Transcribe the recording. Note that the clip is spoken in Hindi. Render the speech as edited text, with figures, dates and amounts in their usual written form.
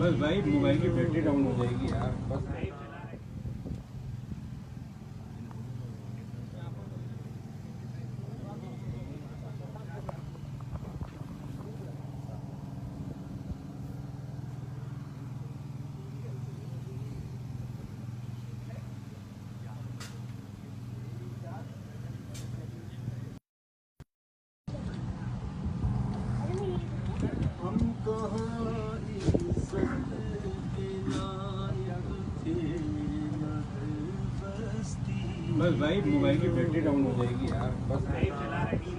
बस भाई मोबाइल की बैटरी डाउन हो जाएगी यार बस। हम कहाँ इज्जत के लायक थे बस भाई मोबाइल की बैटरी डाउन हो जाएगी यार बस।